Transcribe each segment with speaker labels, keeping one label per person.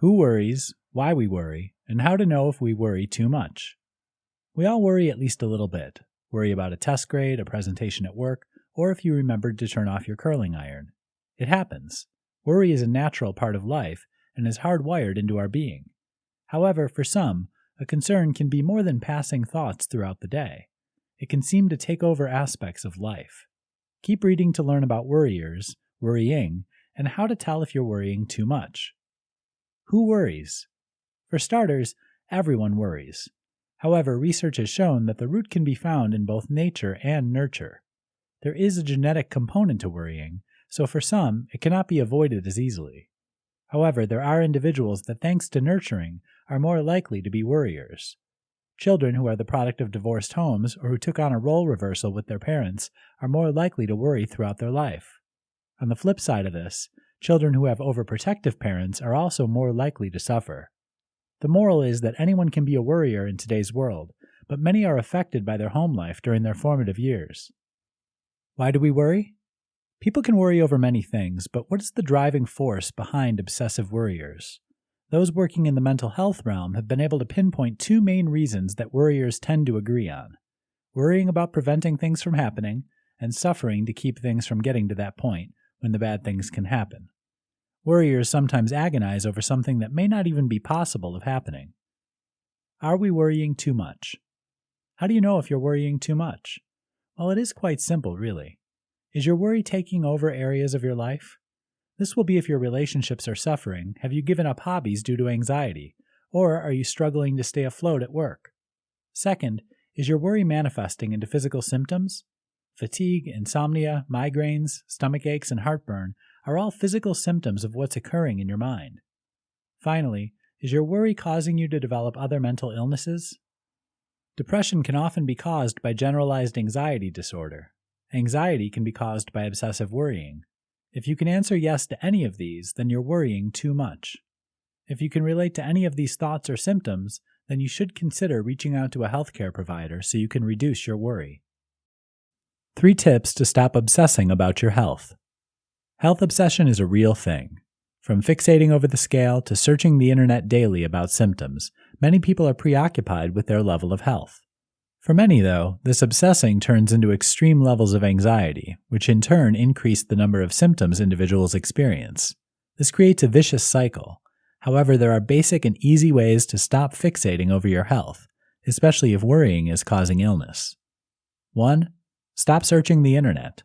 Speaker 1: Who worries, why we worry, and how to know if we worry too much. We all worry at least a little bit. Worry about a test grade, a presentation at work, or if you remembered to turn off your curling iron. It happens. Worry is a natural part of life and is hardwired into our being. However, for some, a concern can be more than passing thoughts throughout the day. It can seem to take over aspects of life. Keep reading to learn about worriers, worrying, and how to tell if you're worrying too much. Who worries? For starters, everyone worries. However, research has shown that the root can be found in both nature and nurture. There is a genetic component to worrying, so for some, it cannot be avoided as easily. However, there are individuals that, thanks to nurturing, are more likely to be worriers. Children who are the product of divorced homes or who took on a role reversal with their parents are more likely to worry throughout their life. On the flip side of this, children who have overprotective parents are also more likely to suffer. The moral is that anyone can be a worrier in today's world, but many are affected by their home life during their formative years. Why do we worry? People can worry over many things, but what is the driving force behind obsessive worriers? Those working in the mental health realm have been able to pinpoint two main reasons that worriers tend to agree on: worrying about preventing things from happening, and suffering to keep things from getting to that point when the bad things can happen. Worriers sometimes agonize over something that may not even be possible of happening. Are we worrying too much? How do you know if you're worrying too much? Well, it is quite simple, really. Is your worry taking over areas of your life? This will be if your relationships are suffering, have you given up hobbies due to anxiety, or are you struggling to stay afloat at work? Second, is your worry manifesting into physical symptoms? Fatigue, insomnia, migraines, stomach aches, and heartburn are all physical symptoms of what's occurring in your mind. Finally, is your worry causing you to develop other mental illnesses? Depression can often be caused by generalized anxiety disorder. Anxiety can be caused by obsessive worrying. If you can answer yes to any of these, then you're worrying too much. If you can relate to any of these thoughts or symptoms, then you should consider reaching out to a healthcare provider so you can reduce your worry. 3 tips to stop obsessing about your health. Health obsession is a real thing. From fixating over the scale to searching the internet daily about symptoms, many people are preoccupied with their level of health. For many, though, this obsessing turns into extreme levels of anxiety, which in turn increase the number of symptoms individuals experience. This creates a vicious cycle. However, there are basic and easy ways to stop fixating over your health, especially if worrying is causing illness. 1. Stop searching the internet.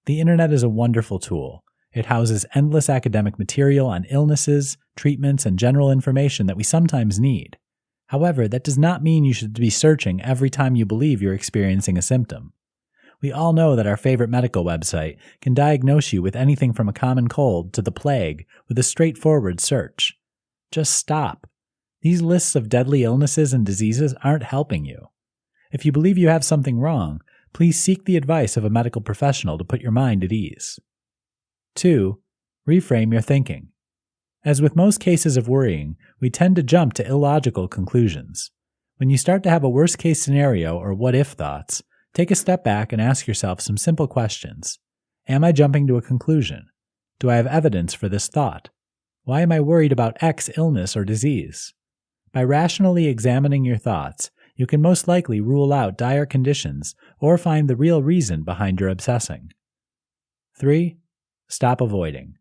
Speaker 1: The internet is a wonderful tool. It houses endless academic material on illnesses, treatments, and general information that we sometimes need. However, that does not mean you should be searching every time you believe you're experiencing a symptom. We all know that our favorite medical website can diagnose you with anything from a common cold to the plague with a straightforward search. Just stop. These lists of deadly illnesses and diseases aren't helping you. If you believe you have something wrong, please seek the advice of a medical professional to put your mind at ease. 2. Reframe your thinking. As with most cases of worrying, we tend to jump to illogical conclusions. When you start to have a worst-case scenario or what-if thoughts, take a step back and ask yourself some simple questions. Am I jumping to a conclusion? Do I have evidence for this thought? Why am I worried about X illness or disease? By rationally examining your thoughts, you can most likely rule out dire conditions or find the real reason behind your obsessing. 3. Stop avoiding.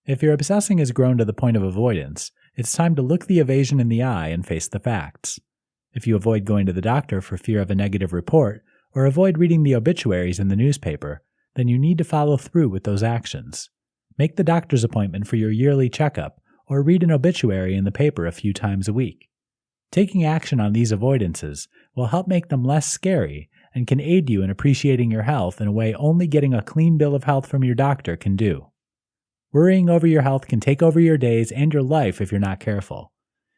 Speaker 1: If your obsessing has grown to the point of avoidance, it's time to look the evasion in the eye and face the facts. If you avoid going to the doctor for fear of a negative report, or avoid reading the obituaries in the newspaper, then you need to follow through with those actions. Make the doctor's appointment for your yearly checkup, or read an obituary in the paper a few times a week. Taking action on these avoidances will help make them less scary and can aid you in appreciating your health in a way only getting a clean bill of health from your doctor can do. Worrying over your health can take over your days and your life if you're not careful.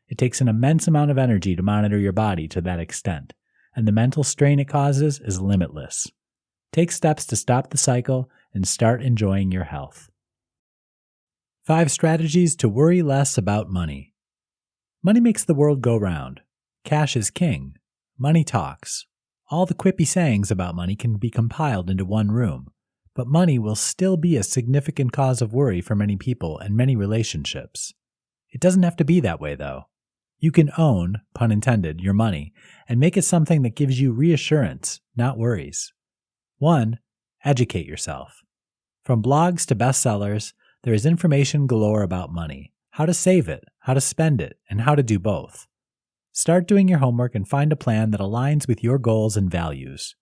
Speaker 1: It takes an immense amount of energy to monitor your body to that extent, and the mental strain it causes is limitless. Take steps to stop the cycle and start enjoying your health. 5 strategies to worry less about money. Money makes the world go round. Cash is king. Money talks. All the quippy sayings about money can be compiled into one room, but money will still be a significant cause of worry for many people and many relationships. It doesn't have to be that way, though. You can own, pun intended, your money and make it something that gives you reassurance, not worries. 1. Educate yourself. From blogs to bestsellers, there is information galore about money, how to save it, how to spend it, and how to do both. Start doing your homework and find a plan that aligns with your goals and values.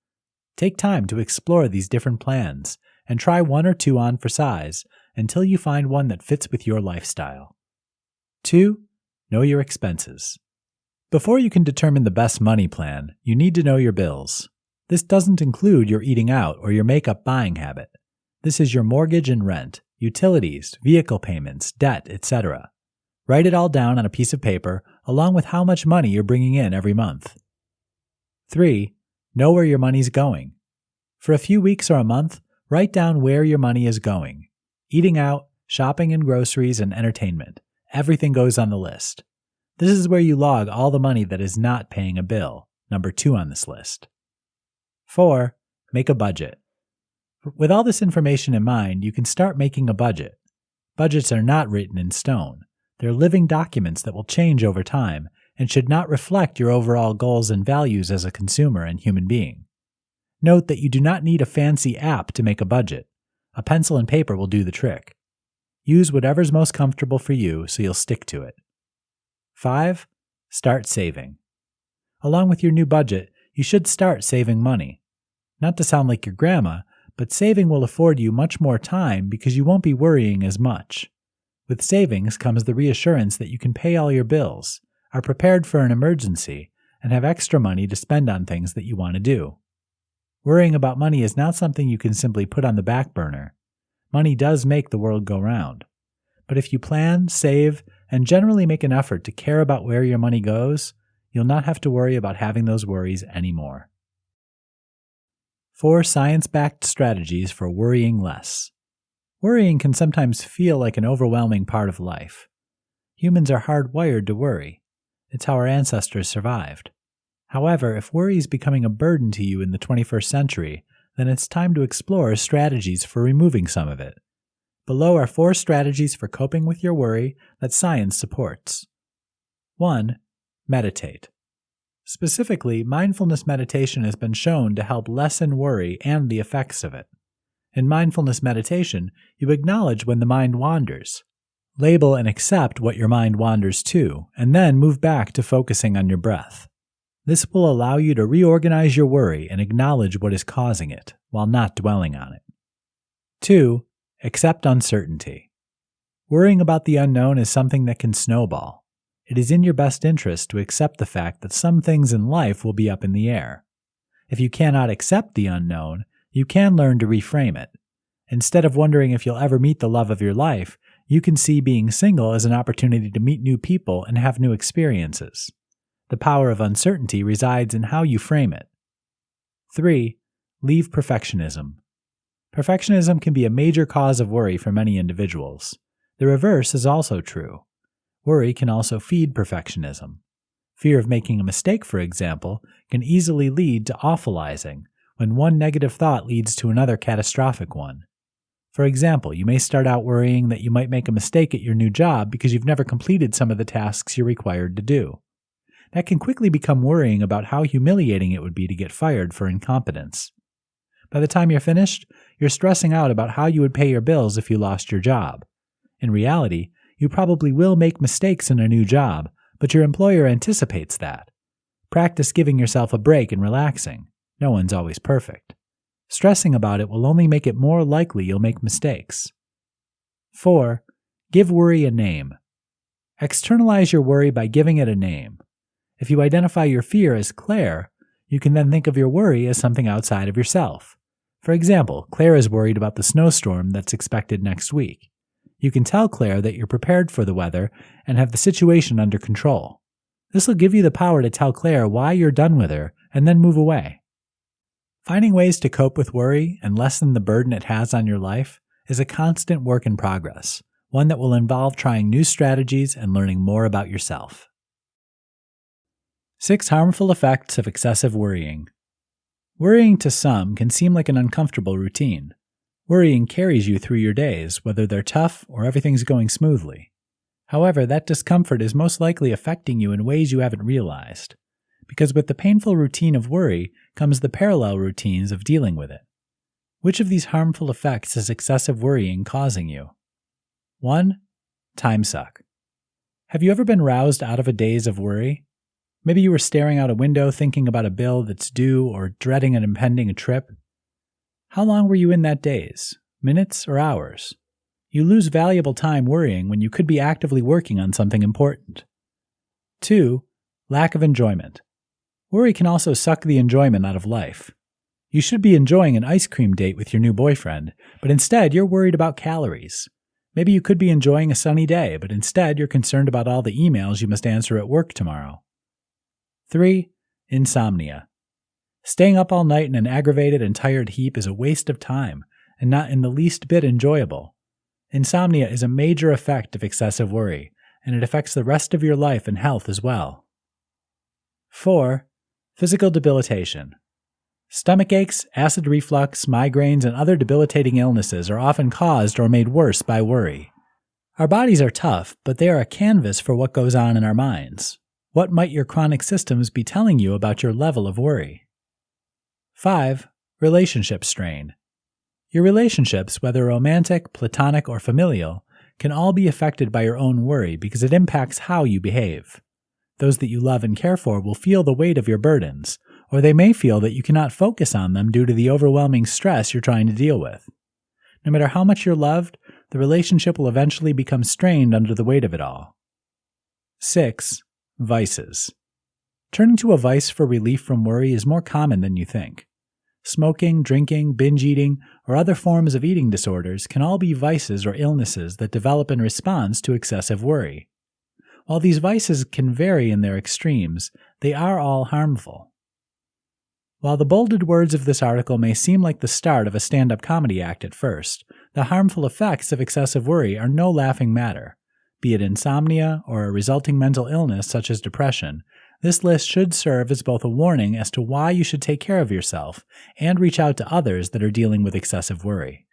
Speaker 1: Take time to explore these different plans and try one or two on for size until you find one that fits with your lifestyle. 2. Know your expenses. Before you can determine the best money plan, you need to know your bills. This doesn't include your eating out or your makeup buying habit. This is your mortgage and rent, utilities, vehicle payments, debt, etc. Write it all down on a piece of paper along with how much money you're bringing in every month. 3. Know where your money's going. For a few weeks or a month, write down where your money is going. Eating out, shopping and groceries, and entertainment. Everything goes on the list. This is where you log all the money that is not paying a bill, number 2 on this list. 4. Make a budget. With all this information in mind, you can start making a budget. Budgets are not written in stone. They're living documents that will change over time and should not reflect your overall goals and values as a consumer and human being. Note that you do not need a fancy app to make a budget. A pencil and paper will do the trick. Use whatever's most comfortable for you so you'll stick to it. 5. Start saving. Along with your new budget, you should start saving money. Not to sound like your grandma, but saving will afford you much more time because you won't be worrying as much. With savings comes the reassurance that you can pay all your bills, are prepared for an emergency, and have extra money to spend on things that you want to do. Worrying about money is not something you can simply put on the back burner. Money does make the world go round. But if you plan, save, and generally make an effort to care about where your money goes, you'll not have to worry about having those worries anymore. 4 science-backed strategies for worrying less. Worrying can sometimes feel like an overwhelming part of life. Humans are hardwired to worry. It's how our ancestors survived. However, if worry is becoming a burden to you in the 21st century, then it's time to explore strategies for removing some of it. Below are 4 strategies for coping with your worry that science supports. 1. Meditate. Specifically, mindfulness meditation has been shown to help lessen worry and the effects of it. In mindfulness meditation, you acknowledge when the mind wanders. Label and accept what your mind wanders to, and then move back to focusing on your breath. This will allow you to reorganize your worry and acknowledge what is causing it, while not dwelling on it. 2. Accept uncertainty. Worrying about the unknown is something that can snowball. It is in your best interest to accept the fact that some things in life will be up in the air. If you cannot accept the unknown, you can learn to reframe it. Instead of wondering if you'll ever meet the love of your life, you can see being single as an opportunity to meet new people and have new experiences. The power of uncertainty resides in how you frame it. 3. Leave perfectionism. Perfectionism can be a major cause of worry for many individuals. The reverse is also true. Worry can also feed perfectionism. Fear of making a mistake, for example, can easily lead to awfulizing, when one negative thought leads to another catastrophic one. For example, you may start out worrying that you might make a mistake at your new job because you've never completed some of the tasks you're required to do. That can quickly become worrying about how humiliating it would be to get fired for incompetence. By the time you're finished, you're stressing out about how you would pay your bills if you lost your job. In reality, you probably will make mistakes in a new job, but your employer anticipates that. Practice giving yourself a break and relaxing. No one's always perfect. Stressing about it will only make it more likely you'll make mistakes. 4. Give worry a name. Externalize your worry by giving it a name. If you identify your fear as Claire, you can then think of your worry as something outside of yourself. For example, Claire is worried about the snowstorm that's expected next week. You can tell Claire that you're prepared for the weather and have the situation under control. This will give you the power to tell Claire why you're done with her and then move away. Finding ways to cope with worry and lessen the burden it has on your life is a constant work in progress, one that will involve trying new strategies and learning more about yourself. 6 harmful effects of excessive worrying. Worrying to some can seem like an uncomfortable routine. Worrying carries you through your days, whether they're tough or everything's going smoothly. However, that discomfort is most likely affecting you in ways you haven't realized, because with the painful routine of worry comes the parallel routines of dealing with it. Which of these harmful effects is excessive worrying causing you? 1. Time suck. Have you ever been roused out of a daze of worry? Maybe you were staring out a window thinking about a bill that's due or dreading an impending trip. How long were you in that daze? Minutes or hours? You lose valuable time worrying when you could be actively working on something important. 2. Lack of enjoyment. Worry can also suck the enjoyment out of life. You should be enjoying an ice cream date with your new boyfriend, but instead you're worried about calories. Maybe you could be enjoying a sunny day, but instead you're concerned about all the emails you must answer at work tomorrow. 3. Insomnia. Staying up all night in an aggravated and tired heap is a waste of time, and not in the least bit enjoyable. Insomnia is a major effect of excessive worry, and it affects the rest of your life and health as well. 4. Physical debilitation. Stomach aches, acid reflux, migraines, and other debilitating illnesses are often caused or made worse by worry. Our bodies are tough, but they are a canvas for what goes on in our minds. What might your chronic systems be telling you about your level of worry? 5. Relationship strain. Your relationships, whether romantic, platonic, or familial, can all be affected by your own worry because it impacts how you behave. Those that you love and care for will feel the weight of your burdens, or they may feel that you cannot focus on them due to the overwhelming stress you're trying to deal with. No matter how much you're loved, the relationship will eventually become strained under the weight of it all. 6. Vices. Turning to a vice for relief from worry is more common than you think. Smoking, drinking, binge eating, or other forms of eating disorders can all be vices or illnesses that develop in response to excessive worry. While these vices can vary in their extremes, they are all harmful. While the bolded words of this article may seem like the start of a stand-up comedy act at first, the harmful effects of excessive worry are no laughing matter. Be it insomnia or a resulting mental illness such as depression, this list should serve as both a warning as to why you should take care of yourself and reach out to others that are dealing with excessive worry.